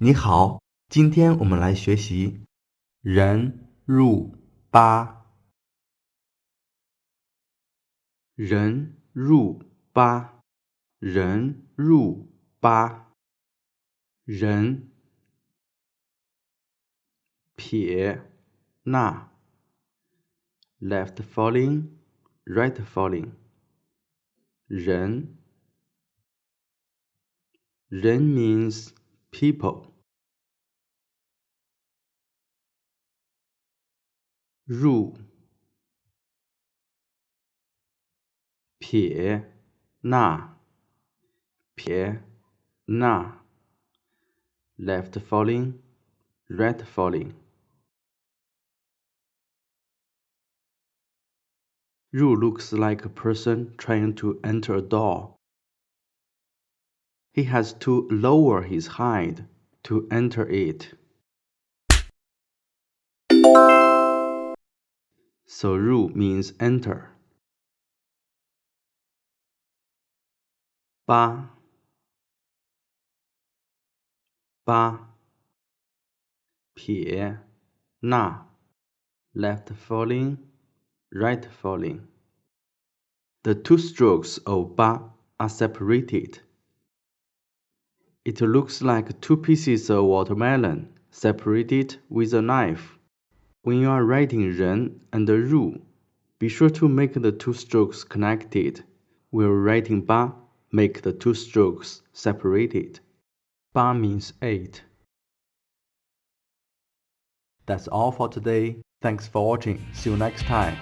你好，今天我们来学习人入吧。人入吧，人入吧。人撇捺 left falling, right falling. 人 means people. 入撇捺left falling, right falling. 入 looks like a person trying to enter a door. He has to lower his height to enter it. So 入 means enter. 吧撇捺 left falling, right falling. The two strokes of 吧 are separated. It looks like two pieces of watermelon separated with a knife. When you are writing 人 and 入, be sure to make the two strokes connected. While writing 吧, make the two strokes separated. 八 means 8. That's all for today. Thanks for watching. See you next time.